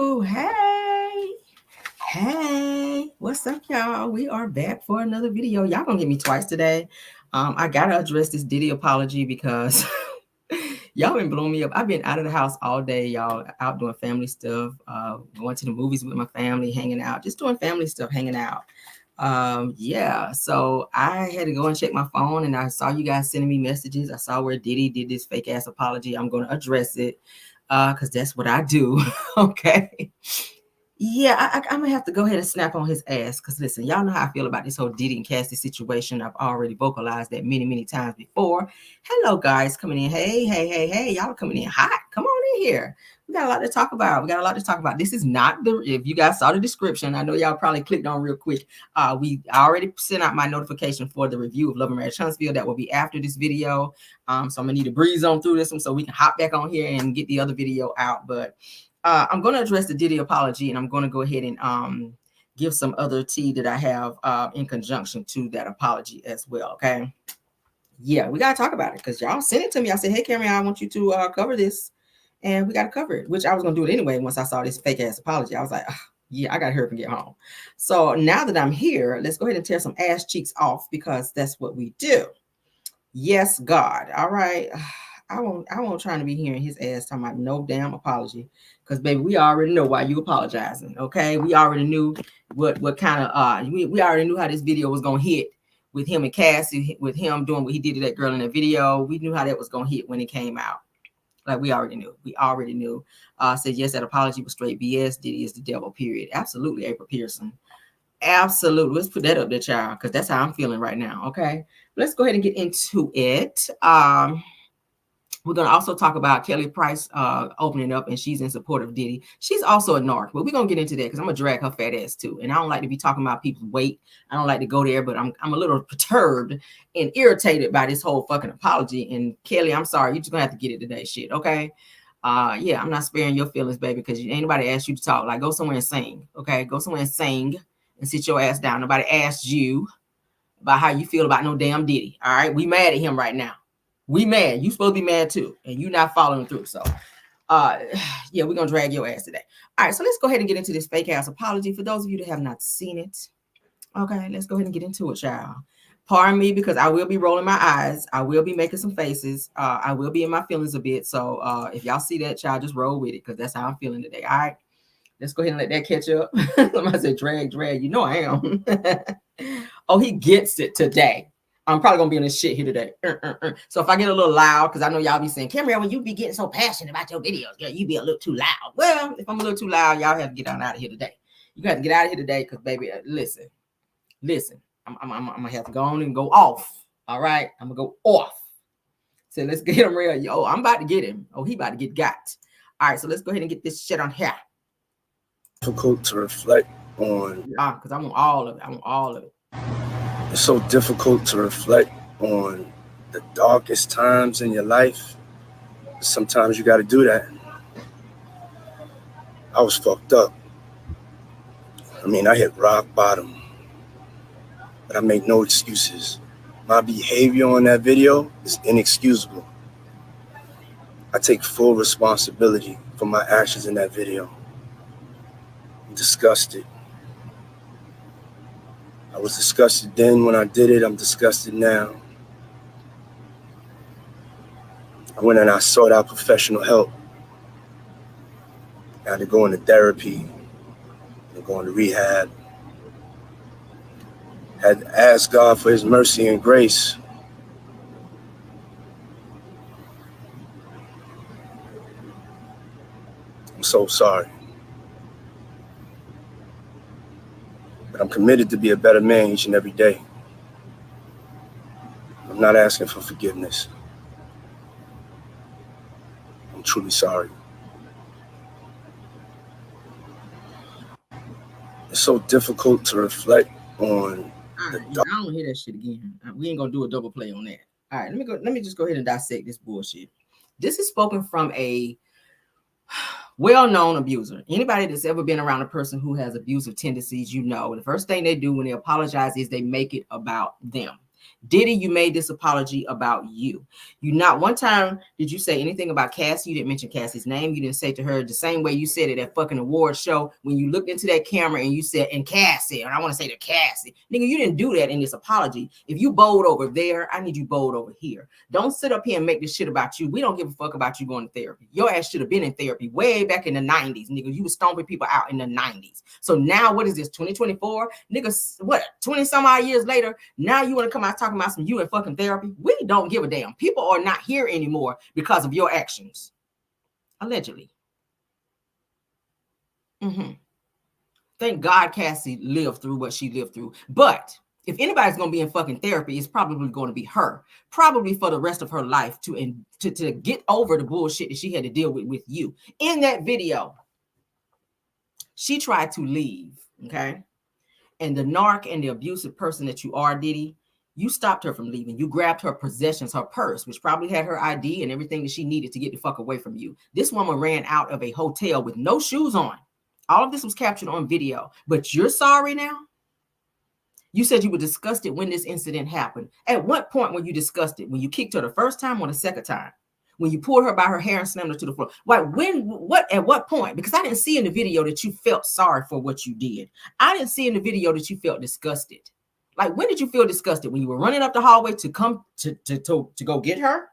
Ooh, hey, what's up, y'all? We are back for another video. Y'all gonna get me twice today. I gotta address this Diddy apology because y'all been blowing me up. I've been out of the house all day, y'all, out doing family stuff, going to the movies with my family, hanging out, just doing family stuff, hanging out. Yeah, so I had to go and check my phone, and I saw you guys sending me messages. I saw where Diddy did this fake ass apology. I'm gonna address it because that's what I do. Okay. Yeah, I'm gonna have to go ahead and snap on his ass because listen, y'all know how I feel about this whole Diddy and Cassie situation. I've already vocalized that many times before. Hello, guys, coming in. Hey, y'all are coming in hot. Come on in here. We got a lot to talk about. This is not if you guys saw the description, I know y'all probably clicked on real quick. I already sent out my notification for the review of Love and Marriage Huntsville. That will be after this video. So I'm gonna need to breeze on through this one so we can hop back on here and get the other video out. But I'm going to address the Diddy apology, and I'm going to go ahead and give some other tea that I have in conjunction to that apology as well. Okay. Yeah, we got to talk about it because y'all sent it to me. I said, hey, Cameron, I want you to cover this, and we got to cover it, which I was going to do it anyway. Once I saw this fake ass apology, I was like, yeah, I got to hurry up and get home. So now that I'm here, let's go ahead and tear some ass cheeks off because that's what we do. Yes, God. All right. I won't trying to be hearing his ass talking about no damn apology. Because baby, we already know why you apologizing. Okay. We already knew what kind of we already knew how this video was gonna hit with him and Cassie, with him doing what he did to that girl in that video. We knew how that was gonna hit when it came out. Like we already knew. Said yes, that apology was straight BS. Diddy is the devil, period. Absolutely, April Pearson. Absolutely. Let's put that up there, child, because that's how I'm feeling right now. Okay. Let's go ahead and get into it. We're going to also talk about Kelly Price opening up, and she's in support of Diddy. She's also a narc, but we're going to get into that because I'm going to drag her fat ass too. And I don't like to be talking about people's weight. I don't like to go there, but I'm a little perturbed and irritated by this whole fucking apology. And Kelly, I'm sorry. You're just going to have to get it today, shit, okay? Yeah, I'm not sparing your feelings, baby, because ain't nobody asked you to talk. Like, go somewhere and sing, okay? Go somewhere and sing and sit your ass down. Nobody asked you about how you feel about no damn Diddy, all right? We mad at him right now. We mad. You supposed to be mad too, and you not following through. So, yeah, we're gonna drag your ass today. All right, so let's go ahead and get into this fake ass apology. For those of you that have not seen it, okay, let's go ahead and get into it, y'all. Pardon me because I will be rolling my eyes. I will be making some faces. I will be in my feelings a bit. So, if y'all see that, y'all just roll with it because that's how I'm feeling today. All right, let's go ahead and let that catch up. Somebody said drag. You know I am. Oh, he gets it today. I'm probably gonna be in this shit here today. So if I get a little loud, because I know y'all be saying, Cameron, when you be getting so passionate about your videos, girl, you be a little too loud. Well, if I'm a little too loud, y'all have to get on out of here today. You got to get out of here today, because baby, listen. I'm gonna have to go on and go off. All right, I'm gonna go off. So let's get him real. Yo, I'm about to get him. Oh, he about to get got. All right, so let's go ahead and get this shit on here. Difficult to reflect on. Because I want all of it. It's so difficult to reflect on the darkest times in your life. Sometimes you got to do that. I was fucked up. I mean, I hit rock bottom, but I make no excuses. My behavior on that video is inexcusable. I take full responsibility for my actions in that video. I'm disgusted. I was disgusted then when I did it. I'm disgusted now. I went and I sought out professional help. I had to go into therapy, and go into rehab. I had to ask God for his mercy and grace. I'm so sorry. But I'm committed to be a better man each and every day. I'm not asking for forgiveness. I'm truly sorry. It's so difficult to reflect on. All right, I don't want to hear that shit again. We ain't gonna do a double play on that. All right, let me just go ahead and dissect this bullshit. This is spoken from a well-known abuser. Anybody that's ever been around a person who has abusive tendencies, you know, the first thing they do when they apologize is they make it about them. Diddy, you made this apology about you. You not one time did you say anything about Cassie. You didn't mention Cassie's name. You didn't say to her the same way you said it at fucking award show when you looked into that camera and you said, and Cassie, and I want to say to Cassie. Nigga, you didn't do that in this apology. If you bold over there, I need you bold over here. Don't sit up here and make this shit about you. We don't give a fuck about you going to therapy. Your ass should have been in therapy way back in the 90s, nigga. You was stomping people out in the 90s. So now what is this, 2024? Nigga, what, 20 some odd years later, now you want to come out talking about some you in fucking therapy? We don't give a damn. People are not here anymore because of your actions. Allegedly. Thank God Cassie lived through what she lived through. But if anybody's going to be in fucking therapy, it's probably going to be her. Probably for the rest of her life to get over the bullshit that she had to deal with you. In that video, she tried to leave, okay? And the narc and the abusive person that you are, Diddy, you stopped her from leaving. You grabbed her possessions, her purse, which probably had her ID and everything that she needed to get the fuck away from you. This woman ran out of a hotel with no shoes on. All of this was captured on video. But you're sorry now? You said you were disgusted when this incident happened. At what point were you disgusted? When you kicked her the first time or the second time? When you pulled her by her hair and slammed her to the floor? Why, at what point? Because I didn't see in the video that you felt sorry for what you did. I didn't see in the video that you felt disgusted. Like, when did you feel disgusted? When you were running up the hallway to come to go get her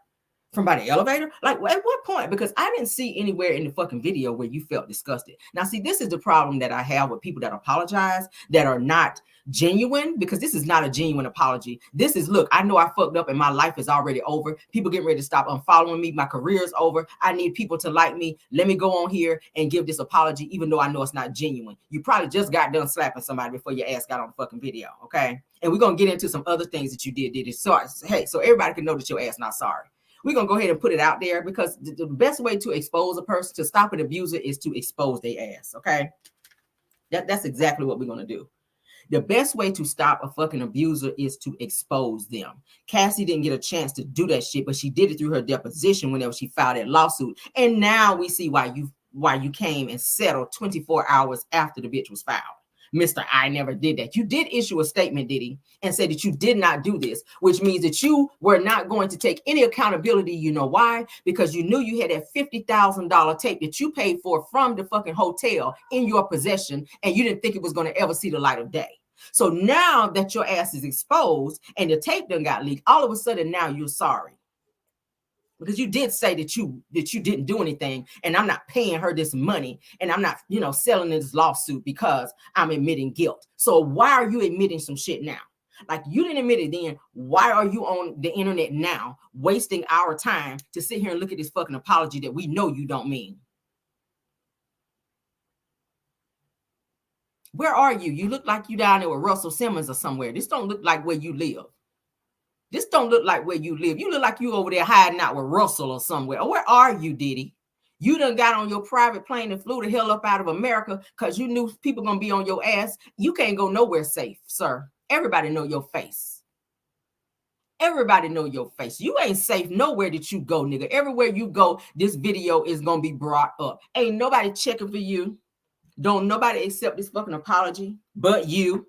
from by the elevator? Like, at what point? Because I didn't see anywhere in the fucking video where you felt disgusted. Now, see, this is the problem that I have with people that apologize, that are not genuine, because this is not a genuine apology. This is, look, I know I fucked up and my life is already over. People getting ready to stop unfollowing me. My career is over. I need people to like me. Let me go on here and give this apology, even though I know it's not genuine. You probably just got done slapping somebody before your ass got on the fucking video, okay? And we're going to get into some other things that you did. So, hey, so everybody can know that your ass not sorry. We're going to go ahead and put it out there, because the best way to expose a person, to stop an abuser, is to expose their ass, okay? That's exactly what we're going to do. The best way to stop a fucking abuser is to expose them. Cassie didn't get a chance to do that shit, but she did it through her deposition whenever she filed that lawsuit. And now we see why you came and settled 24 hours after the bitch was filed. Mr. I never did that. You did issue a statement, Diddy, and say that you did not do this, which means that you were not going to take any accountability. You know why? Because you knew you had that $50,000 tape that you paid for from the fucking hotel in your possession, and you didn't think it was going to ever see the light of day. So now that your ass is exposed and the tape done got leaked, all of a sudden now you're sorry. Because you did say that you didn't do anything, and I'm not paying her this money, and I'm not, selling this lawsuit because I'm admitting guilt. So why are you admitting some shit now? Like, you didn't admit it then. Why are you on the internet now wasting our time to sit here and look at this fucking apology that we know you don't mean? Where are you? You look like you down there with Russell Simmons or somewhere. This don't look like where you live. This don't look like where you live. You look like you over there hiding out with Russell or somewhere. Or where are you, Diddy? You done got on your private plane and flew the hell up out of America because you knew people gonna be on your ass. You can't go nowhere safe, sir. Everybody know your face. Everybody know your face. You ain't safe nowhere that you go, nigga. Everywhere you go, this video is gonna be brought up. Ain't nobody checking for you. Don't nobody accept this fucking apology but you.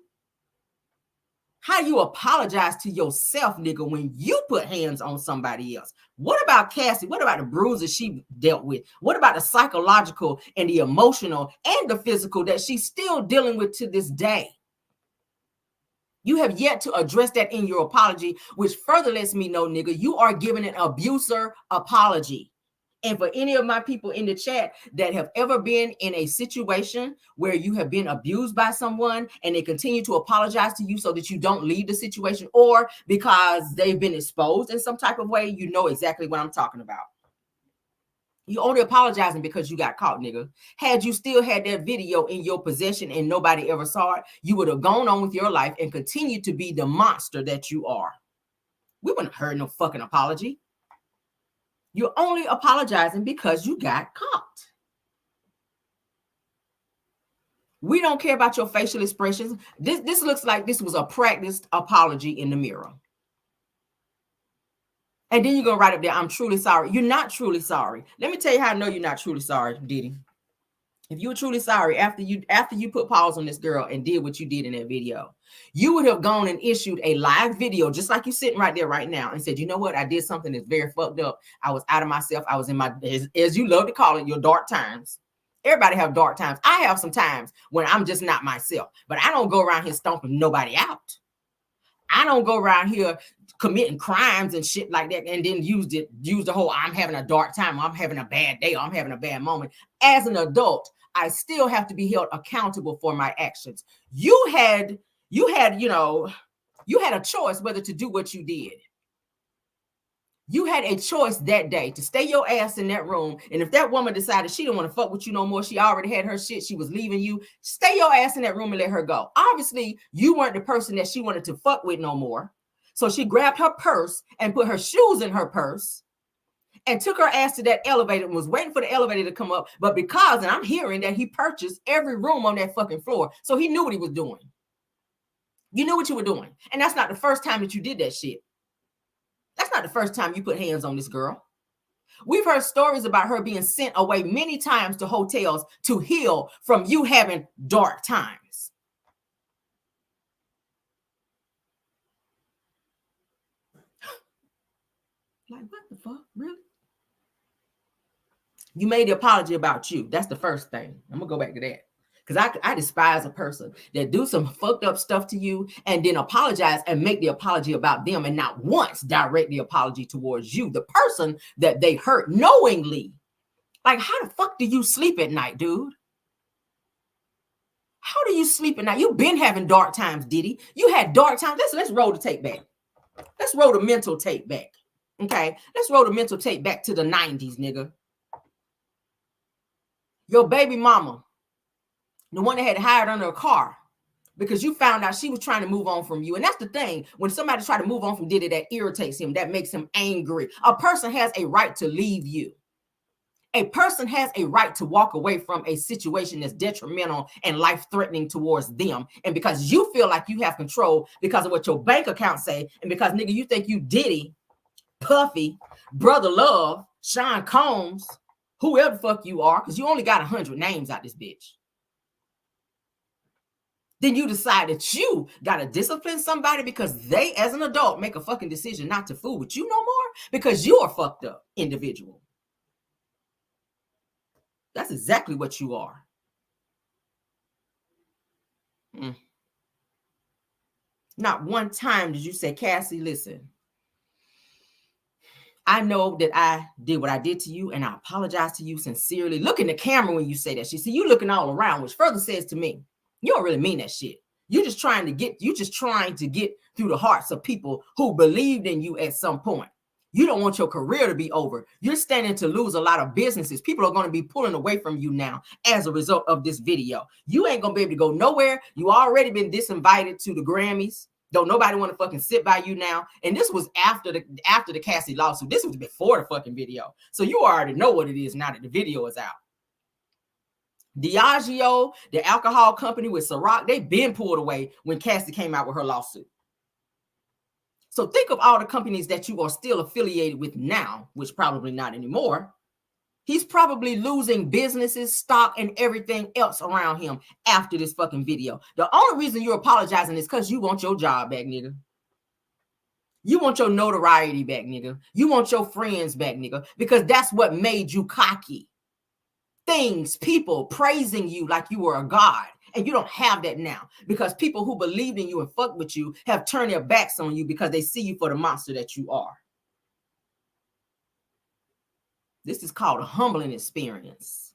How you apologize to yourself, nigga, when you put hands on somebody else? What about Cassie? What about the bruises she dealt with? What about the psychological and the emotional and the physical that she's still dealing with to this day? You have yet to address that in your apology, which further lets me know, nigga, you are giving an abuser apology. And for any of my people in the chat that have ever been in a situation where you have been abused by someone and they continue to apologize to you so that you don't leave the situation, or because they've been exposed in some type of way, you know exactly what I'm talking about. You only apologizing because you got caught, nigga. Had you still had that video in your possession and nobody ever saw it, you would have gone on with your life and continued to be the monster that you are. We wouldn't have heard no fucking apology. You're only apologizing because you got caught. We don't care about your facial expressions. This looks like this was a practiced apology in the mirror. And then you're going to write up there, I'm truly sorry. You're not truly sorry. Let me tell you how I know you're not truly sorry, Diddy. if you were truly sorry after you put pause on this girl and did what you did in that video, you would have gone and issued a live video, just like you sitting right there right now, and said, you know what, I did something that's very fucked up. I was out of myself. I was in my, as you love to call it, your dark times. Everybody have dark times. I have some times when I'm just not myself, but I don't go around here stomping nobody out. I don't go around here committing crimes and shit like that and then use the whole I'm having a dark time, I'm having a bad day, or I'm having a bad moment. As an adult, I still have to be held accountable for my actions. You had a choice whether to do what you did. You had a choice that day to stay your ass in that room. And if that woman decided she didn't want to fuck with you no more, she already had her shit, she was leaving you, stay your ass in that room and let her go. Obviously, you weren't the person that she wanted to fuck with no more. So she grabbed her purse and put her shoes in her purse and took her ass to that elevator and was waiting for the elevator to come up. But because, and I'm hearing that he purchased every room on that fucking floor, so he knew what he was doing. You knew what you were doing. And that's not the first time that you did that shit. That's not the first time you put hands on this girl. We've heard stories about her being sent away many times to hotels to heal from you having dark times. Like, what the fuck? Really? You made the apology about you. That's the first thing. I'm going to go back to that. Because I despise a person that do some fucked up stuff to you and then apologize and make the apology about them and not once direct the apology towards you, the person that they hurt knowingly. Like, how the fuck do you sleep at night, dude? How do you sleep at night? You've been having dark times, Diddy. You had dark times. Let's roll the tape back. Let's roll the mental tape back. Okay? Let's roll the mental tape back to the 90s, nigga. Your baby mama, the one that had hired under a car because you found out she was trying to move on from you. And that's the thing. When somebody tries to move on from Diddy, that irritates him. That makes him angry. A person has a right to leave you. A person has a right to walk away from a situation that's detrimental and life-threatening towards them. And because you feel like you have control because of what your bank account say, and because, nigga, you think you Diddy, Puffy, Brother Love, Sean Combs, whoever the fuck you are, because you only got 100 names out this bitch. Then you decide that you got to discipline somebody because they, as an adult, make a fucking decision not to fool with you no more because you're a fucked up individual. That's exactly what you are. Not one time did you say, Cassie, listen, I know that I did what I did to you and I apologize to you sincerely. Look in the camera when you say that shit. See, you looking all around, which further says to me, you don't really mean that shit. You're just trying to get through the hearts of people who believed in you at some point. You don't want your career to be over. You're standing to lose a lot of businesses. People are going to be pulling away from you now as a result of this video. You ain't going to be able to go nowhere. You already been disinvited to the Grammys. Don't nobody want to fucking sit by you now. And this was after the Cassie lawsuit. This was before the fucking video. So you already know what it is now that the video is out. Diageo, the alcohol company with Ciroc, they been pulled away when Cassie came out with her lawsuit. So think of all the companies that you are still affiliated with now, which probably not anymore. He's probably losing businesses, stock, and everything else around him after this fucking video. The only reason you're apologizing is because you want your job back, nigga. You want your notoriety back, nigga. You want your friends back, nigga, because that's what made you cocky. Things, people praising you like you were a god. And you don't have that now because people who believed in you and fucked with you have turned their backs on you because they see you for the monster that you are. This is called a humbling experience.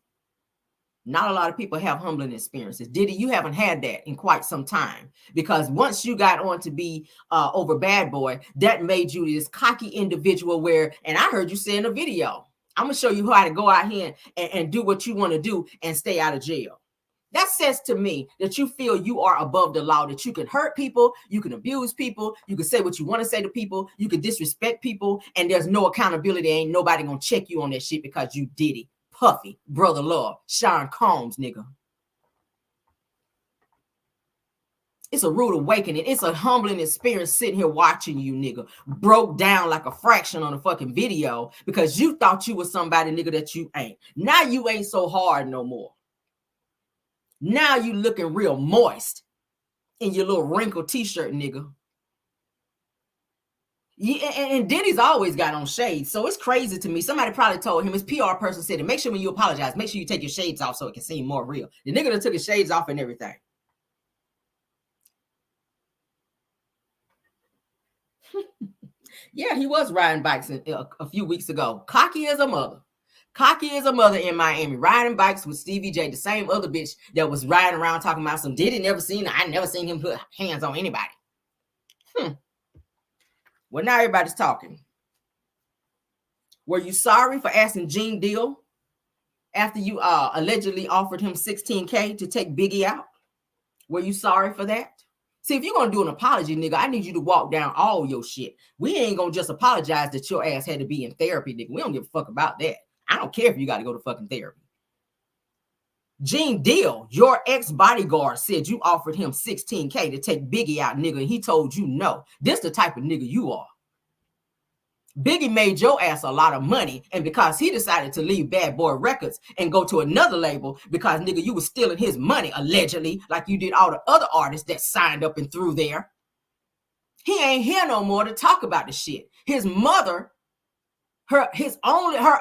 Not a lot of people have humbling experiences. Diddy, you haven't had that in quite some time because once you got on to be over Bad Boy, that made you this cocky individual where, and I heard you say in a video, I'm going to show you how to go out here and do what you want to do and stay out of jail. That says to me that you feel you are above the law, that you can hurt people, you can abuse people, you can say what you want to say to people, you can disrespect people, and there's no accountability. Ain't nobody gonna check you on that shit because you did it. Puffy, Brother Love, Sean Combs, nigga. It's a rude awakening. It's a humbling experience sitting here watching you, nigga, broke down like a fraction on a fucking video because you thought you was somebody, nigga, that you ain't. Now you ain't so hard no more. Now you looking real moist in your little wrinkled t-shirt, nigga. Yeah, and Diddy's always got on shades, so it's crazy to me. Somebody probably told him, his PR person said it, make sure when you apologize, make sure you take your shades off so it can seem more real. The nigga that took his shades off and everything. Yeah, he was riding bikes a few weeks ago. Cocky as a mother. Cocky as a mother in Miami, riding bikes with Stevie J, the same other bitch that was riding around talking about some Diddy I never seen him put hands on anybody. Well, now everybody's talking. Were you sorry for asking Gene Deal after you allegedly offered him $16K to take Biggie out? Were you sorry for that? See, if you're going to do an apology, nigga, I need you to walk down all your shit. We ain't going to just apologize that your ass had to be in therapy, nigga. We don't give a fuck about that. I don't care if you got to go to fucking therapy. Gene Deal, your ex-bodyguard, said you offered him $16K to take Biggie out, nigga, and he told you no. This the type of nigga you are. Biggie made your ass a lot of money, and because he decided to leave Bad Boy Records and go to another label because, nigga, you was stealing his money, allegedly, like you did all the other artists that signed up and through there. He ain't here no more to talk about the shit. His mother, her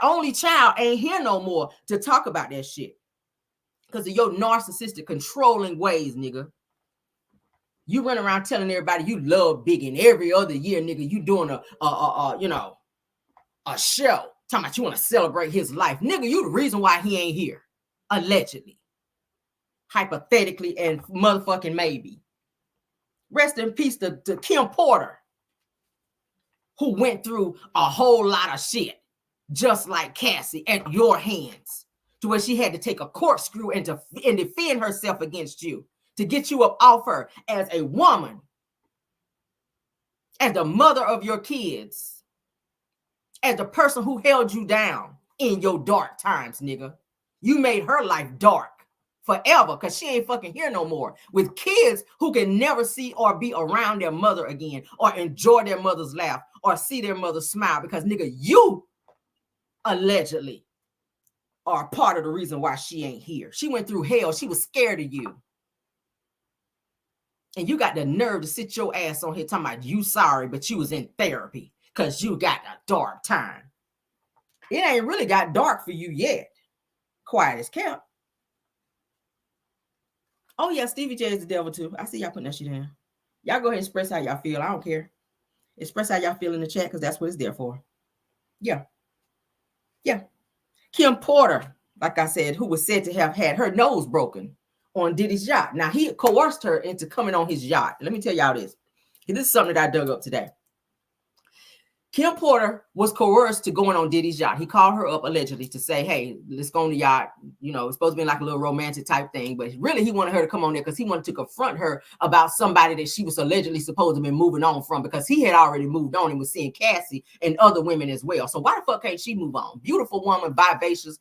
only child ain't here no more to talk about that shit because of your narcissistic, controlling ways, nigga. You run around telling everybody you love Biggie, and every other year, nigga, you doing a show talking about you want to celebrate his life. Nigga, you the reason why he ain't here. Allegedly. Hypothetically and motherfucking maybe. Rest in peace to Kim Porter, who went through a whole lot of shit, just like Cassie, at your hands, to where she had to take a corkscrew and defend herself against you, to get you up off her as a woman, as the mother of your kids, as the person who held you down in your dark times, nigga. You made her life dark forever because she ain't fucking here no more with kids who can never see or be around their mother again or enjoy their mother's laugh or see their mother smile because, nigga, you allegedly are part of the reason why she ain't here. She went through hell. She was scared of you. And you got the nerve to sit your ass on here talking about you sorry, but you was in therapy because you got a dark time. It ain't really got dark for you yet. Quiet as kept. Oh, yeah, Stevie J is the devil, too. I see y'all putting that shit in. Y'all go ahead and express how y'all feel. I don't care. Express how y'all feel in the chat because that's what it's there for. Yeah. Yeah. Kim Porter, like I said, who was said to have had her nose broken on Diddy's yacht. Now, he coerced her into coming on his yacht. Let me tell y'all this. This is something that I dug up today. Kim Porter was coerced to going on Diddy's yacht. He called her up allegedly to say, hey, let's go on the yacht. You know, it's supposed to be like a little romantic type thing. But really, he wanted her to come on there because he wanted to confront her about somebody that she was allegedly supposed to be moving on from because he had already moved on and was seeing Cassie and other women as well. So why the fuck can't she move on? Beautiful woman, vivacious.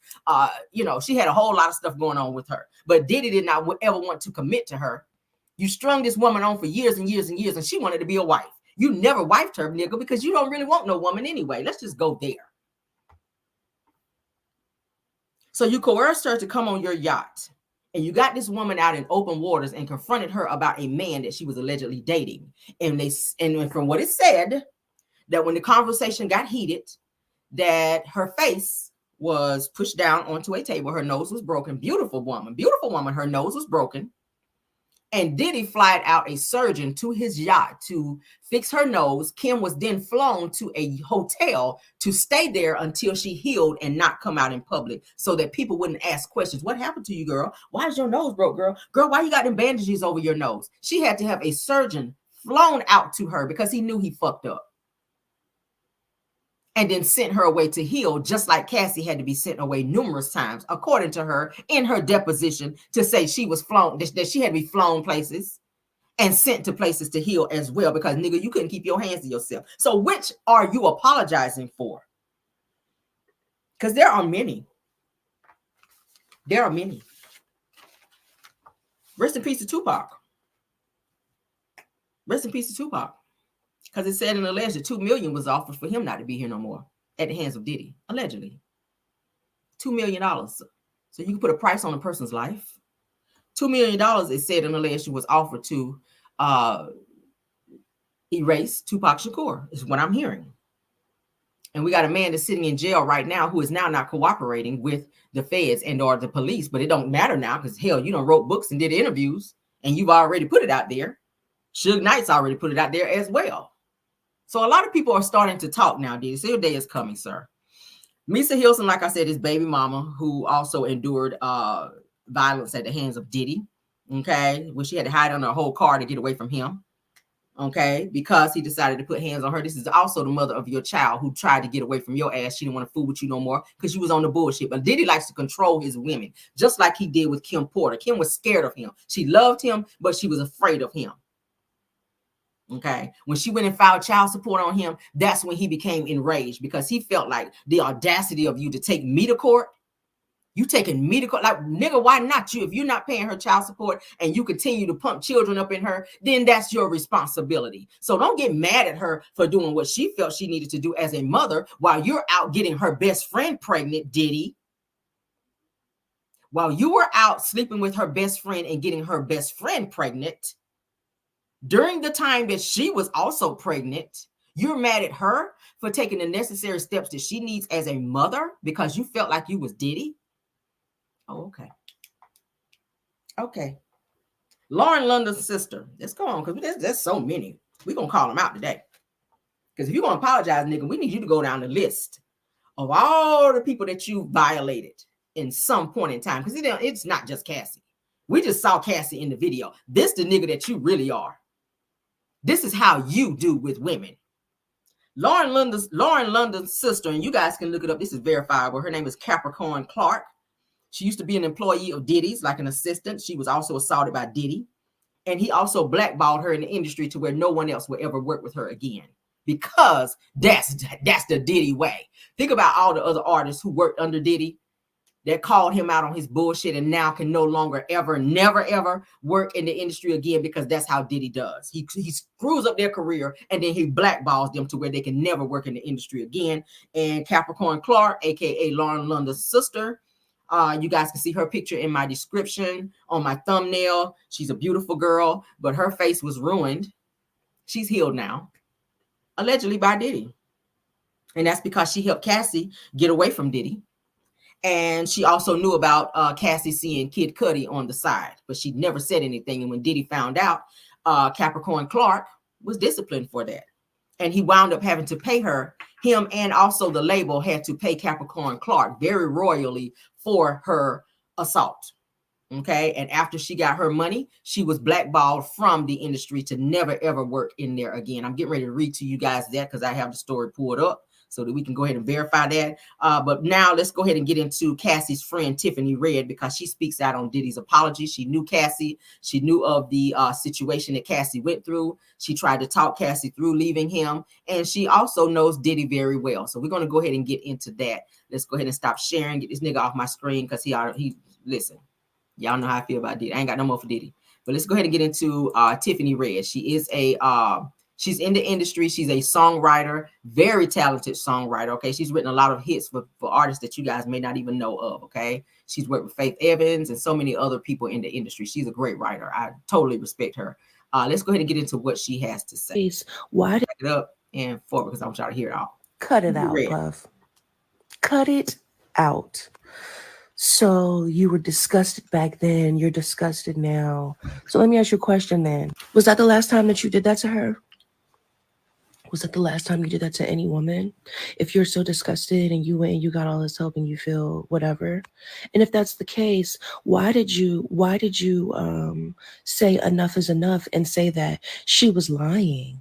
She had a whole lot of stuff going on with her. But Diddy did not ever want to commit to her. You strung this woman on for years and years and years, and she wanted to be a wife. You never wifed her, nigga, because you don't really want no woman anyway. Let's just go there. So you coerced her to come on your yacht, and you got this woman out in open waters and confronted her about a man that she was allegedly dating. And from what it said, that when the conversation got heated, that her face was pushed down onto a table. Her nose was broken. Beautiful woman. Her nose was broken. And Diddy flied out a surgeon to his yacht to fix her nose. Kim was then flown to a hotel to stay there until she healed and not come out in public so that people wouldn't ask questions. What happened to you, girl? Why is your nose broke, girl? Girl, why you got them bandages over your nose? She had to have a surgeon flown out to her because he knew he fucked up. And then sent her away to heal, just like Cassie had to be sent away numerous times, according to her, in her deposition, to say she was flown, that she had to be flown places and sent to places to heal as well, because, nigga, you couldn't keep your hands to yourself. So which are you apologizing for? Because there are many. There are many. Rest in peace to Tupac. Rest in peace to Tupac. Because it said in the alleged $2 million was offered for him not to be here no more at the hands of Diddy, allegedly. $2 million. So you can put a price on a person's life. $2 million, it said in the letter, she was offered to erase Tupac Shakur, is what I'm hearing. And we got a man that's sitting in jail right now who is now not cooperating with the feds and or the police, but it don't matter now because hell, you done wrote books and did interviews and you've already put it out there. Suge Knight's already put it out there as well. So a lot of people are starting to talk now, Diddy. So your day is coming, sir. Misa Hilson, like I said, is baby mama who also endured violence at the hands of Diddy. Okay, where she had to hide under a whole car to get away from him. Okay, because he decided to put hands on her. This is also the mother of your child who tried to get away from your ass. She didn't want to fool with you no more because you was on the bullshit. But Diddy likes to control his women, just like he did with Kim Porter. Kim was scared of him. She loved him, but she was afraid of him. Okay, when she went and filed child support on him, that's when he became enraged because he felt like the audacity of you to take me to court. You taking me to court, like, nigga, why not you? If you're not paying her child support and you continue to pump children up in her, then that's your responsibility. So don't get mad at her for doing what she felt she needed to do as a mother while you're out getting her best friend pregnant, Diddy. While you were out sleeping with her best friend and getting her best friend pregnant, during the time that she was also pregnant, you're mad at her for taking the necessary steps that she needs as a mother because you felt like you was Diddy? Oh, okay. Okay. Lauren London's sister. Let's go on because there's so many. We're going to call them out today. Because if you're going to apologize, nigga, we need you to go down the list of all the people that you violated in some point in time. Because it's not just Cassie. We just saw Cassie in the video. This the nigga that you really are. This is how you do with women. Lauren London's sister, and you guys can look it up. This is verifiable. Her name is Capricorn Clark. She used to be an employee of Diddy's, like an assistant. She was also assaulted by Diddy. And he also blackballed her in the industry to where no one else will ever work with her again. Because that's the Diddy way. Think about all the other artists who worked under Diddy that called him out on his bullshit and now can no longer ever, never, ever work in the industry again because that's how Diddy does. He screws up their career and then he blackballs them to where they can never work in the industry again. And Capricorn Clark, aka Lauren London's sister, you guys can see her picture in my description on my thumbnail. She's a beautiful girl, but her face was ruined. She's healed now, allegedly by Diddy. And that's because she helped Cassie get away from Diddy. And she also knew about Cassie seeing Kid Cudi on the side, but she never said anything. And when Diddy found out, Capricorn Clark was disciplined for that. And he wound up having to pay her. Him and also the label had to pay Capricorn Clark very royally for her assault. Okay. And after she got her money, she was blackballed from the industry to never, ever work in there again. I'm getting ready to read to you guys that because I have the story pulled up so that we can go ahead and verify that. But now let's go ahead and get into Cassie's friend, Tiffany Red, because she speaks out on Diddy's apology. She knew Cassie. She knew of the situation that Cassie went through. She tried to talk Cassie through leaving him. And she also knows Diddy very well. So we're going to go ahead and get into that. Let's go ahead and stop sharing. Get this nigga off my screen because he listen. Y'all know how I feel about Diddy. I ain't got no more for Diddy. But let's go ahead and get into Tiffany Red. She is she's in the industry. She's a songwriter, very talented songwriter. Okay. She's written a lot of hits for artists that you guys may not even know of. Okay. She's worked with Faith Evans and so many other people in the industry. She's a great writer. I totally respect her. Let's go ahead and get into what she has to say. Why did it up and forward because I want y'all to hear it all. Cut it out, love. Cut it out. So you were disgusted back then. You're disgusted now. So let me ask you a question then. Was that the last time that you did that to her? Was that the last time you did that to any woman? If you're so disgusted and you went and you got all this help and you feel whatever. And if that's the case, why did you say enough is enough and say that she was lying?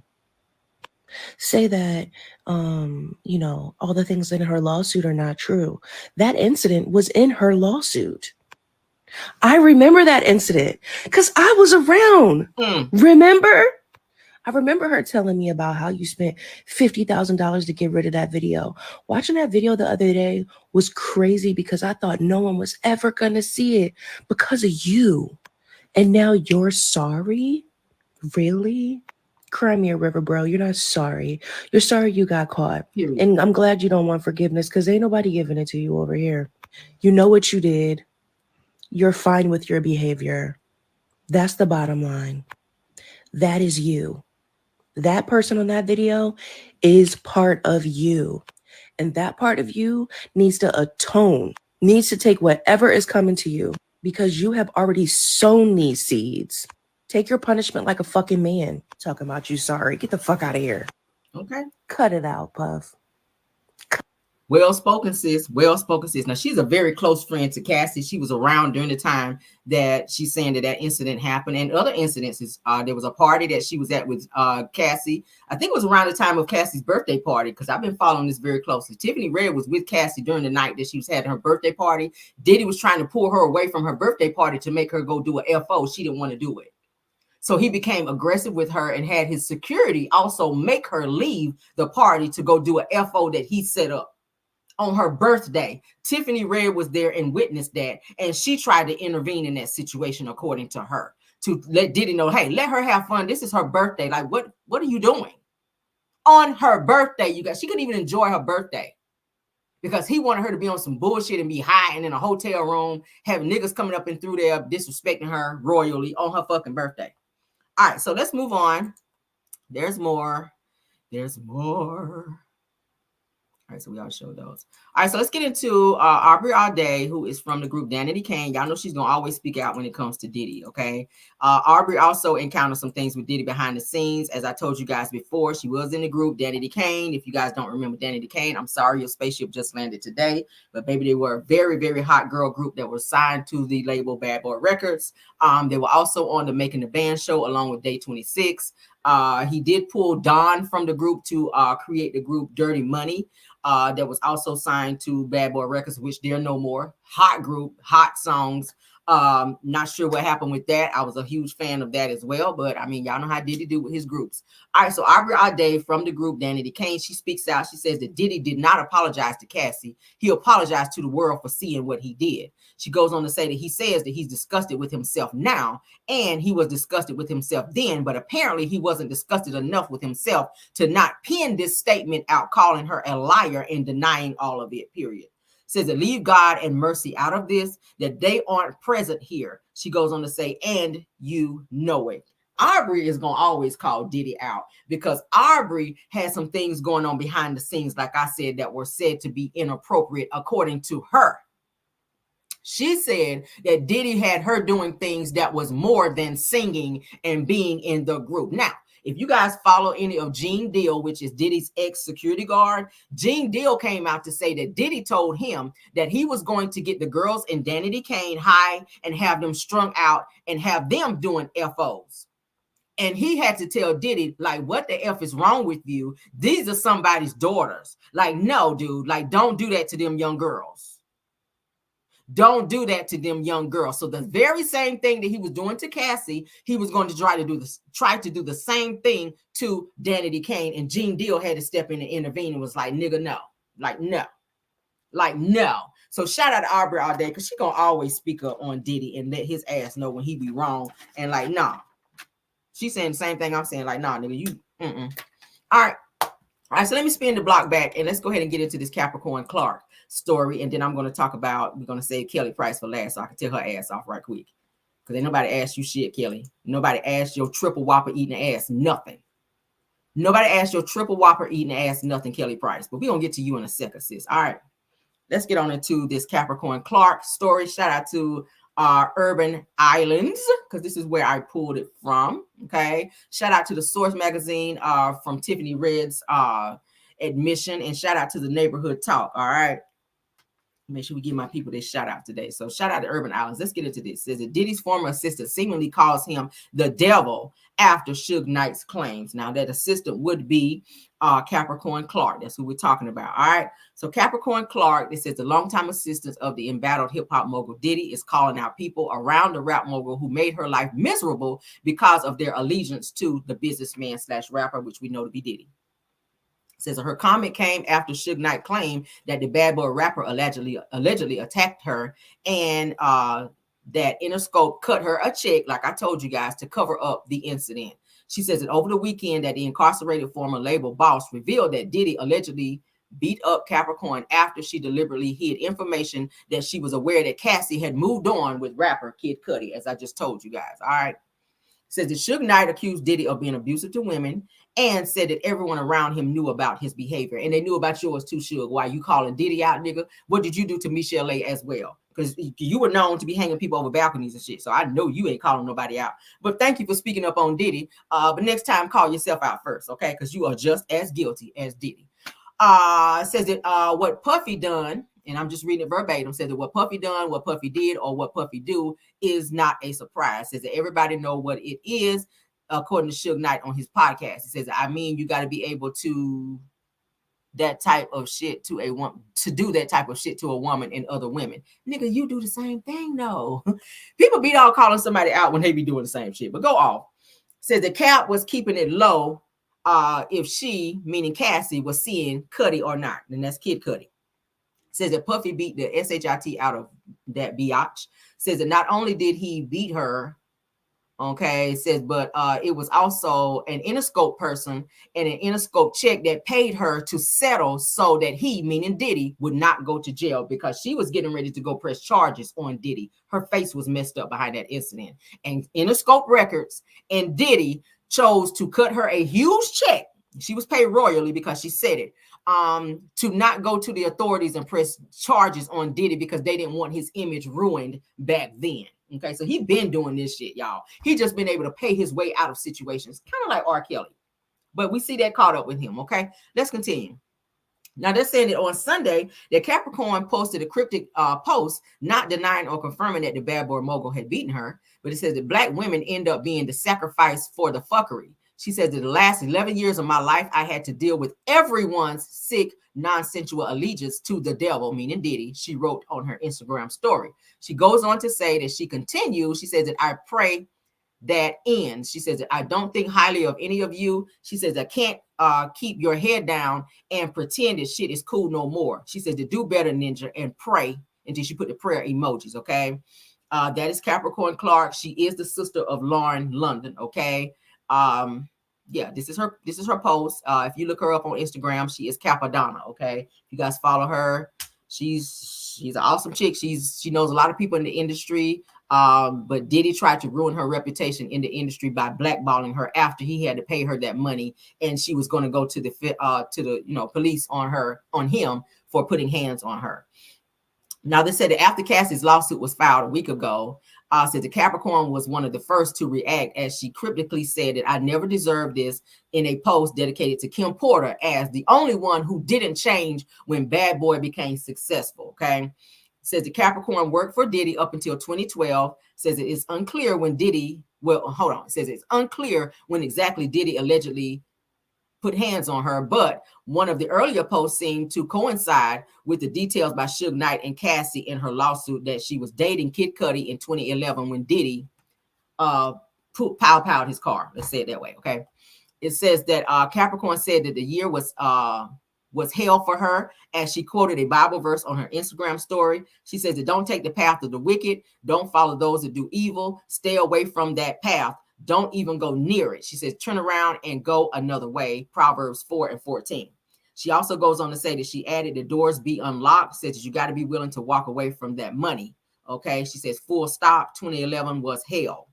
Say that, all the things in her lawsuit are not true. That incident was in her lawsuit. I remember that incident because I was around. Remember? I remember her telling me about how you spent $50,000 to get rid of that video. Watching that video the other day was crazy because I thought no one was ever going to see it because of you. And now you're sorry? Really? Cry me a river, bro. You're not sorry. You're sorry you got caught. And I'm glad you don't want forgiveness because ain't nobody giving it to you over here. You know what you did. You're fine with your behavior. That's the bottom line. That is you. That person on that video is part of you. And that part of you needs to atone, needs to take whatever is coming to you because you have already sown these seeds. Take your punishment like a fucking man. Talking about you sorry. Get the fuck out of here. Okay. Cut it out, Puff. Well spoken, sis. Well spoken, sis. Now, she's a very close friend to Cassie. She was around during the time that she's saying that incident happened, and other incidences. There was a party that she was at with Cassie. I think it was around the time of Cassie's birthday party, because I've been following this very closely. Tiffany Red was with Cassie during the night that she was having her birthday party. Diddy was trying to pull her away from her birthday party to make her go do a FO. She didn't want to do it. So he became aggressive with her and had his security also make her leave the party to go do a FO that he set up on her birthday. Tiffany Red was there and witnessed that, and she tried to intervene in that situation, according to her, to let Diddy know, hey, let her have fun. This is her birthday. Like, what are you doing on her birthday? You guys, she couldn't even enjoy her birthday because he wanted her to be on some bullshit and be high and in a hotel room, having niggas coming up and through there disrespecting her royally on her fucking birthday. All right, so let's move on. There's more. There's more. All right, so we all showed those. All right, so let's get into Aubrey O, who is from the group Danity Kane. Y'all know she's going to always speak out when it comes to Diddy, okay? Aubrey also encountered some things with Diddy behind the scenes. As I told you guys before, she was in the group Danity Kane. If you guys don't remember Danity Kane, I'm sorry, your spaceship just landed today. But baby, they were a very, very hot girl group that was signed to the label Bad Boy Records. They were also on the Making the Band show along with Day 26. He did pull Don from the group to create the group Dirty Money. That was also signed to Bad Boy Records, which they're no more. Hot group, hot songs. Not sure what happened with that. I was a huge fan of that as well, but I mean, y'all know how Diddy do with his groups. All right, so Aubrey O from the group Danity Kane, she speaks out. She says that Diddy did not apologize to Cassie. He apologized to the world for seeing what he did. She goes on to say that he says that he's disgusted with himself now, and he was disgusted with himself then, but apparently he wasn't disgusted enough with himself to not pen this statement out, calling her a liar and denying all of it, period. Says that leave God and mercy out of this, that they aren't present here. She goes on to say, and you know it. Aubrey is going to always call Diddy out because Aubrey had some things going on behind the scenes, like I said, that were said to be inappropriate according to her. She said that Diddy had her doing things that was more than singing and being in the group. Now, if you guys follow any of Gene Deal, which is Diddy's ex-security guard, Gene Deal came out to say that Diddy told him that he was going to get the girls in Danity Kane high and have them strung out and have them doing FOs. And he had to tell Diddy, like, what the F is wrong with you? These are somebody's daughters. Like, no, dude, like, don't do that to them young girls. Don't do that to them young girls. So the very same thing that he was doing to Cassie, he was going to try to do the same thing to Danity Kane. And Gene Deal had to step in and intervene and was like, nigga, no. Like, no. Like, no. So shout out to Aubrey all day, because she gonna always speak up on Diddy and let his ass know when he be wrong. And like, nah. She's saying the same thing I'm saying. Like, nah, nigga, you. All right. All right, so let me spin the block back and let's go ahead and get into this Capricorn Clark story. And then I'm going to talk about, we're going to save Kelly Price for last so I can tell her ass off right quick. Because ain't nobody asked you shit, Kelly. Nobody asked your triple whopper eating ass nothing. Nobody asked your triple whopper eating ass nothing, Kelly Price. But we're going to get to you in a second, sis. All right, let's get on into this Capricorn Clark story. Shout out to Urban Islands, because this is where I pulled it from. Okay, shout out to the Source magazine from Tiffany Red's admission, and shout out to the Neighborhood Talk. All right, make sure we give my people this shout out today. So shout out to Urban Islands. Let's get into this. It says that Diddy's former assistant seemingly calls him the devil after Suge Knight's claims. Now that assistant would be Capricorn Clark. That's who we're talking about. All right. So Capricorn Clark, this is the longtime assistant of the embattled hip hop mogul Diddy, is calling out people around the rap mogul who made her life miserable because of their allegiance to the businessman / rapper, which we know to be Diddy. Says her comment came after Suge Knight claimed that the Bad Boy rapper allegedly attacked her, and that Interscope cut her a check, like I told you guys, to cover up the incident. She says that over the weekend that the incarcerated former label boss revealed that Diddy allegedly beat up Capricorn after she deliberately hid information that she was aware that Cassie had moved on with rapper Kid Cudi, as I just told you guys. All right. Says that Suge Knight accused Diddy of being abusive to women and said that everyone around him knew about his behavior. And they knew about yours too, Suge. Why you calling Diddy out, nigga? What did you do to Michelle A as well? Because you were known to be hanging people over balconies and shit. So I know you ain't calling nobody out. But thank you for speaking up on Diddy. But next time, call yourself out first, okay? Because you are just as guilty as Diddy. Says that what Puffy done, and I'm just reading it verbatim, says that what Puffy done, what Puffy did, or what Puffy do is not a surprise. Says that everybody know what it is, according to Suge Knight on his podcast. He says, I mean, you got to be able to that type of shit to a woman, to do that type of shit to a woman and other women. Nigga, you do the same thing, though. People be all calling somebody out when they be doing the same shit, but go off. Says the Cap was keeping it low if she, meaning Cassie, was seeing Cudi or not. And that's Kid Cudi. Says that Puffy beat the SHIT out of that biatch. Says that not only did he beat her, okay, says, but it was also an Interscope person and an Interscope check that paid her to settle so that he, meaning Diddy, would not go to jail because she was getting ready to go press charges on Diddy. Her face was messed up behind that incident. And Interscope Records and Diddy chose to cut her a huge check. She was paid royally because she said it, to not go to the authorities and press charges on Diddy because they didn't want his image ruined back then. Okay, so he been doing this shit, y'all. He just been able to pay his way out of situations, kind of like R. Kelly. But we see that caught up with him, okay? Let's continue. Now, they're saying that on Sunday, that Capricorn posted a cryptic post, not denying or confirming that the bad boy mogul had beaten her, but it says that black women end up being the sacrifice for the fuckery. She says that the last 11 years of my life, I had to deal with everyone's sick, non-sensual allegiance to the devil, meaning Diddy, she wrote on her Instagram story. She goes on to say that she continues. She says that I pray that ends. She says that I don't think highly of any of you. She says I can't keep your head down and pretend that shit is cool no more. She says to do better, ninja, and pray. And then she put the prayer emojis, okay? That is Capricorn Clark. She is the sister of Lauren London, okay? Yeah, this is her post. If you look her up on Instagram, she is Capadonna, okay? If you guys follow her, she's an awesome chick. She knows a lot of people in the industry. But Diddy tried to ruin her reputation in the industry by blackballing her after he had to pay her that money, and she was going to go to the police on him for putting hands on her. Now, they said that after Cassie's lawsuit was filed a week ago, said the Capricorn was one of the first to react, as she cryptically said that I never deserved this in a post dedicated to Kim Porter as the only one who didn't change when Bad Boy became successful, okay? Says the Capricorn worked for Diddy up until 2012. Says it is unclear when says it's unclear when exactly Diddy allegedly put hands on her, but one of the earlier posts seemed to coincide with the details by Suge Knight and Cassie in her lawsuit that she was dating Kid Cudi in 2011 when Diddy pow-powed his car. Let's say it that way, okay? It says that Capricorn said that the year was hell for her, as she quoted a Bible verse on her Instagram story. She says that don't take the path of the wicked, don't follow those that do evil, stay away from that path. Don't even go near it. She says, turn around and go another way. Proverbs 4:14. She also goes on to say that she added the doors be unlocked, says that you got to be willing to walk away from that money. Okay. She says, full stop. 2011 was hell.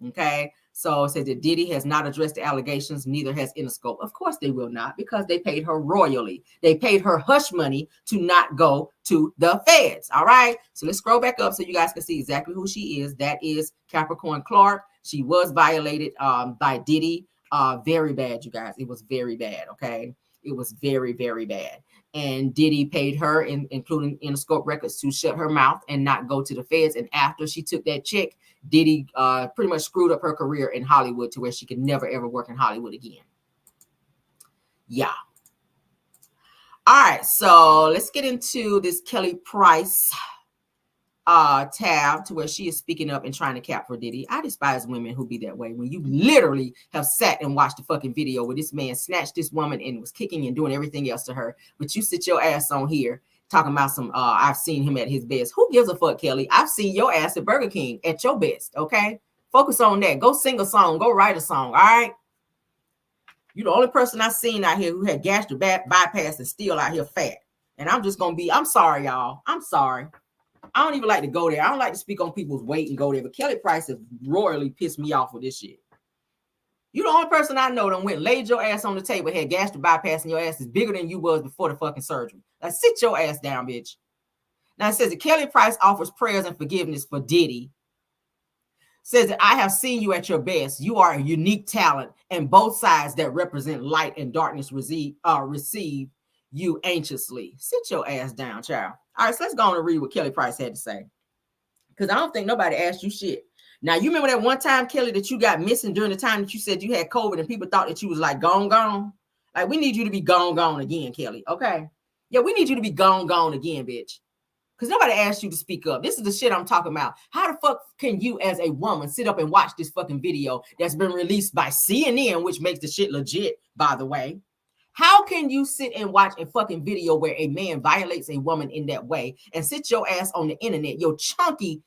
Okay. So it says that Diddy has not addressed the allegations, neither has Interscope. Of course they will not, because they paid her royally. They paid her hush money to not go to the feds. All right. So let's scroll back up so you guys can see exactly who she is. That is Capricorn Clark. She was violated by Diddy. Very bad, you guys. It was very bad, okay? It was very, very bad. And Diddy paid her, including Interscope Records, to shut her mouth and not go to the feds. And after she took that check, Diddy pretty much screwed up her career in Hollywood to where she could never, ever work in Hollywood again. Yeah. All right, so let's get into this Kelly Price tab to where she is speaking up and trying to cap for Diddy. I despise women who be that way when you literally have sat and watched the fucking video where this man snatched this woman and was kicking and doing everything else to her, but you sit your ass on here talking about some I've seen him at his best. Who gives a fuck, Kelly? I've seen your ass at Burger King at your best. Okay, focus on that. Go sing a song, go write a song. All right, You the only person I seen out here who had gastric bypass and still out here fat. And I'm just gonna be, I'm sorry, y'all. I'm sorry. I don't even like to go there. I don't like to speak on people's weight and go there. But Kelly Price has royally pissed me off with this shit. You the only person I know that went laid your ass on the table, had gastric bypass, and your ass is bigger than you was before the fucking surgery. Like, sit your ass down, bitch. Now it says that Kelly Price offers prayers and forgiveness for Diddy. Says that I have seen you at your best. You are a unique talent, and both sides that represent light and darkness receive you anxiously. Sit your ass down, child. All right, so let's go on and read what Kelly Price had to say. Because I don't think nobody asked you shit. Now, you remember that one time, Kelly, that you got missing during the time that you said you had COVID and people thought that you was like gone? Like, we need you to be gone again, Kelly, okay? Yeah, we need you to be gone again, bitch. Because nobody asked you to speak up. This is the shit I'm talking about. How the fuck can you as a woman sit up and watch this fucking video that's been released by CNN, which makes the shit legit, by the way? How can you sit and watch a fucking video where a man violates a woman in that way and sit your ass on the internet, your chunky,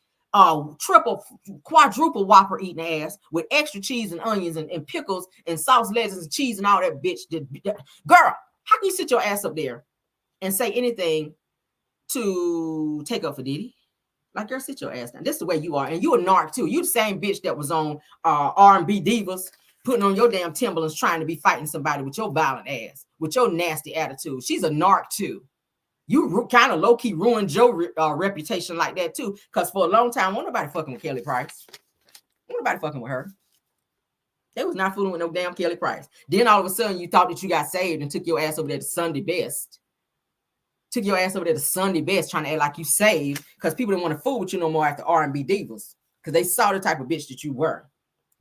triple, quadruple Whopper eating ass with extra cheese and onions and pickles and sauce, lettuce and cheese and all that bitch? Girl, how can you sit your ass up there and say anything to take up for Diddy? Like, girl, sit your ass down. This is the way you are. And you a narc too. You the same bitch that was on R&B Divas, putting on your damn Timberlands, trying to be fighting somebody with your violent ass, with your nasty attitude. She's a narc too. You kind of low-key ruined your reputation like that too. Because for a long time, wasn't nobody fucking with Kelly Price. Wasn't nobody fucking with her. They was not fooling with no damn Kelly Price. Then all of a sudden, you thought that you got saved and took your ass over there to Sunday Best. Took your ass over there to Sunday Best trying to act like you saved because people didn't want to fool with you no more after R&B Divas because they saw the type of bitch that you were.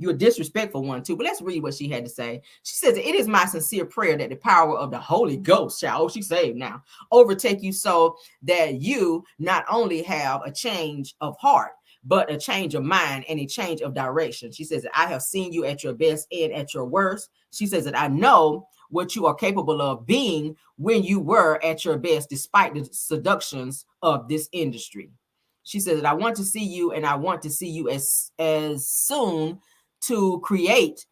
You're a disrespectful one too. But let's read what she had to say. She says, it is my sincere prayer that the power of the Holy Ghost shall, oh, she's saved now, overtake you so that you not only have a change of heart, but a change of mind and a change of direction. She says that I have seen you at your best and at your worst. She says that I know what you are capable of being when you were at your best, despite the seductions of this industry. She says that I want to see you, and I want to see you as soon to create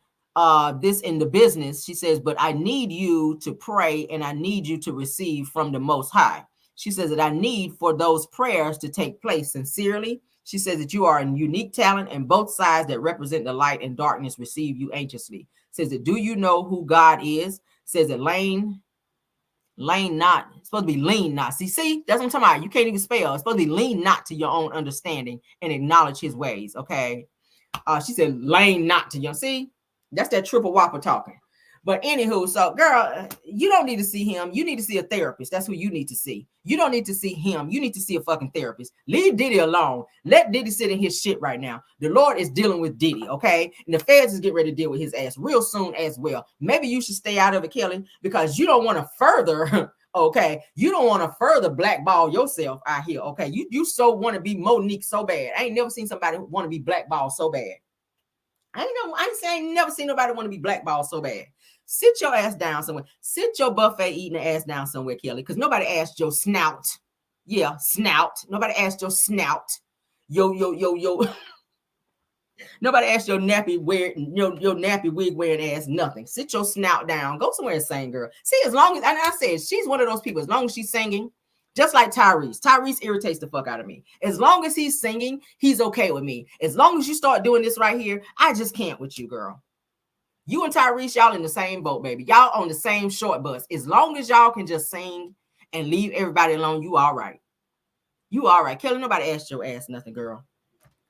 this in the business. She says, but I need you to pray, and I need you to receive from the Most High. She says that I need for those prayers to take place sincerely. She says that you are a unique talent, and both sides that represent the light and darkness receive you anxiously. Says that, do you know who God is? Says that lean not. It's supposed to be lean not. See, that's what I'm talking about. You can't even spell. It's supposed to be lean not to your own understanding and acknowledge his ways. Okay. She said lean not to your. See, that's that triple Whopper talking. But anywho, so girl, you don't need to see him. You need to see a therapist. That's who you need to see. You don't need to see him. You need to see a fucking therapist. Leave Diddy alone. Let Diddy sit in his shit right now. The Lord is dealing with Diddy, okay? And the feds is getting ready to deal with his ass real soon as well. Maybe you should stay out of it, Kelly, because you don't want to further, okay? You don't want to further blackball yourself out here, okay? You so want to be Monique so bad. I ain't never seen somebody want to be blackballed so bad. I ain't never seen nobody want to be blackballed so bad. Sit your ass down somewhere. Sit your buffet eating ass down somewhere, Kelly, because nobody asked your snout. Yeah, snout. Nobody asked your snout. Yo. Nobody asked your nappy wig wearing ass nothing. Sit your snout down. Go somewhere and sing, girl. See, as long as, and I said, she's one of those people, as long as she's singing, just like Tyrese. Tyrese irritates the fuck out of me. As long as he's singing, he's okay with me. As long as you start doing this right here, I just can't with you, girl. You and Tyrese, y'all in the same boat, baby. Y'all on the same short bus. As long as y'all can just sing and leave everybody alone, you all right. You all right. Kelly, nobody asked your ass nothing, girl.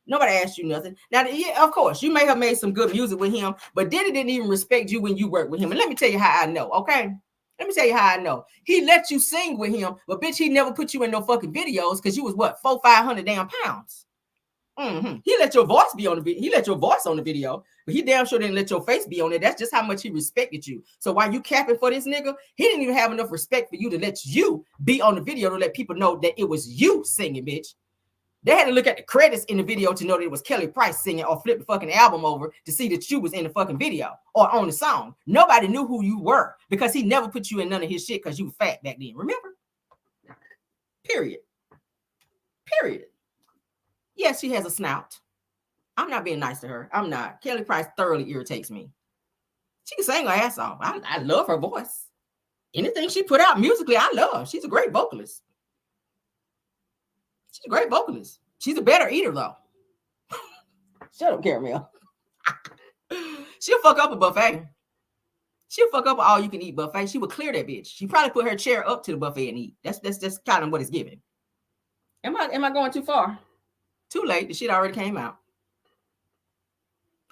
Nobody asked you nothing. Now, yeah, of course, you may have made some good music with him, but Diddy didn't even respect you when you worked with him. And let me tell you how I know, okay? Let me tell you how I know. He let you sing with him, but bitch, he never put you in no fucking videos because you was what, 400-500 damn pounds. He let your voice be on the video. He let your voice on the video, but he damn sure didn't let your face be on it. That's just how much he respected you. So while you capping for this nigga, he didn't even have enough respect for you to let you be on the video to let people know that it was you singing, bitch. They had to look at the credits in the video to know that it was Kelly Price singing, or flip the fucking album over to see that you was in the fucking video or on the song. Nobody knew who you were because he never put you in none of his shit because you were fat back then. Remember? Period. Yes, she has a snout. I'm not being nice to her. I'm not. Kelly Price thoroughly irritates me. She can sing her ass off. I love her voice. Anything she put out musically, I love. She's a great vocalist. She's a great vocalist. She's a better eater, though. Shut up, Caramel. She'll fuck up a buffet. She'll fuck up an all-you-can-eat buffet. She would clear that bitch. She probably put her chair up to the buffet and eat. That's just kind of what it's giving. Am I going too far? Too late. The shit already came out.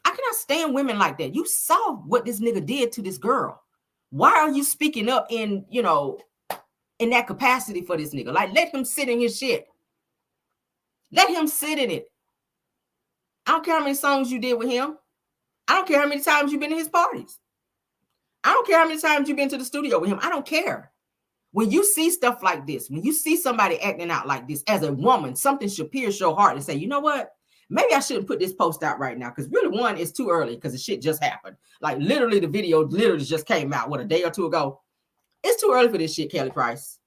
I cannot stand women like that. You saw what this nigga did to this girl. Why are you speaking up in that capacity for this nigga? Like, let him sit in his shit. Let him sit in it. I don't care how many songs you did with him. I don't care how many times you've been to his parties. I don't care how many times you've been to the studio with him. I don't care. When you see stuff like this, when you see somebody acting out like this as a woman, something should pierce your heart and say, you know what? Maybe I shouldn't put this post out right now. Because really, one, it's too early because the shit just happened. Like, literally, the video literally just came out, a day or two ago. It's too early for this shit, Kelly Price.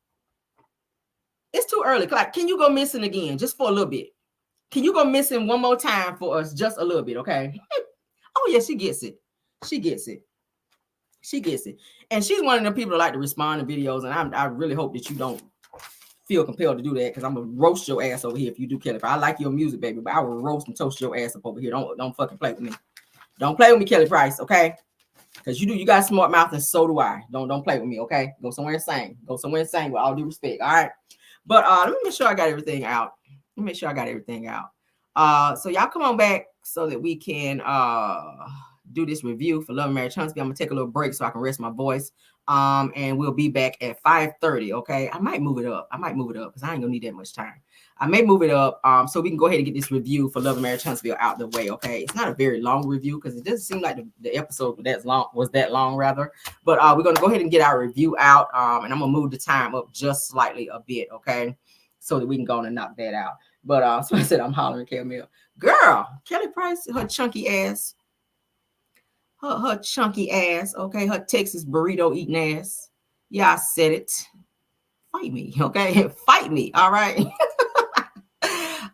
It's too early. Like, can you go missing again just for a little bit? Can you go missing one more time for us just a little bit, okay? Oh, yeah, she gets it. She gets it. She gets it. And she's one of the people that like to respond to videos, and I really hope that you don't feel compelled to do that, because I'm going to roast your ass over here if you do, Kelly. I like your music, baby, but I will roast and toast your ass up over here. Don't fucking play with me. Don't play with me, Kelly Price, okay? Because you got a smart mouth, and so do I. Don't play with me, okay? Go somewhere and sing. Go somewhere and sing with all due respect, all right? But let me make sure I got everything out. So y'all come on back so that we can do this review for Love and Marriage Huntsville. I'm gonna take a little break so I can rest my voice. And we'll be back at 5:30. Okay, I might move it up because I ain't gonna need that much time. I may move it up so we can go ahead and get this review for Love and Marriage Huntsville out the way. Okay, it's not a very long review because it doesn't seem like the episode was that long rather. But we're gonna go ahead and get our review out, and I'm gonna move the time up just slightly a bit. Okay, so that we can go on and knock that out. But so I said I'm hollering Caramel. Girl, Kelly Price, her chunky ass. Her chunky ass, okay? Her Texas burrito eating ass. Yeah, I said it. Fight me, okay? Fight me, all right? All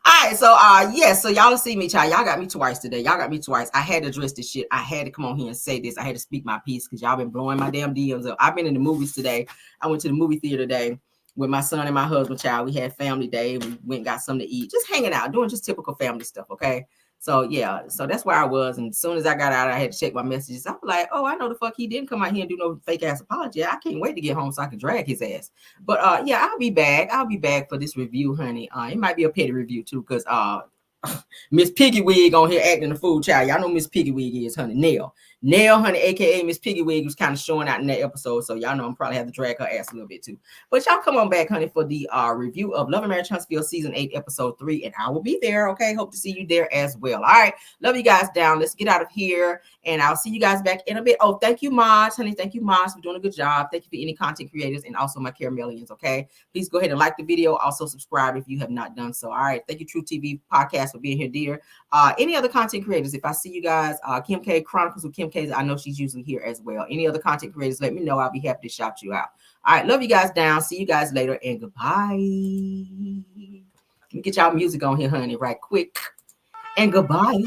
right, so yeah, so y'all see me, child. Y'all got me twice today. I had to address this shit. I had to come on here and say this. I had to speak my piece because y'all been blowing my damn DMs up. I've been in the movies today. I went to the movie theater today with my son and my husband, child. We had family day. We went and got something to eat. Just hanging out, doing just typical family stuff, okay? So, yeah, so that's where I was. And as soon as I got out, I had to check my messages. I was like, oh, I know the fuck he didn't come out here and do no fake ass apology. I can't wait to get home so I can drag his ass. But, yeah, I'll be back. I'll be back for this review, honey. It might be a petty review, too, because Miss Piggy Wig on here acting a fool, child. Y'all know Miss Piggy Wig is, honey. Nell, honey, a.k.a. Miss Piggy Wig, was kind of showing out in that episode. So y'all know I'm probably have to drag her ass a little bit, too. But y'all come on back, honey, for the review of Love and Marriage Huntsville Season 8, Episode 3. And I will be there, okay? Hope to see you there as well. All right. Love you guys down. Let's get out of here. And I'll see you guys back in a bit. Oh, thank you, Mods, honey. Thank you, Mods, for doing a good job. Thank you for any content creators and also my Caramelians, okay? Please go ahead and like the video. Also subscribe if you have not done so. All right. Thank you, True TV Podcast, for being here, dear. Any other content creators, if I see you guys, Kim K Chronicles with Kim K, I know she's usually here as well. Any other content creators, let me know. I'll be happy to shout you out. All right, love you guys down. See you guys later, and goodbye. Let me get y'all music on here, honey, right quick. And goodbye.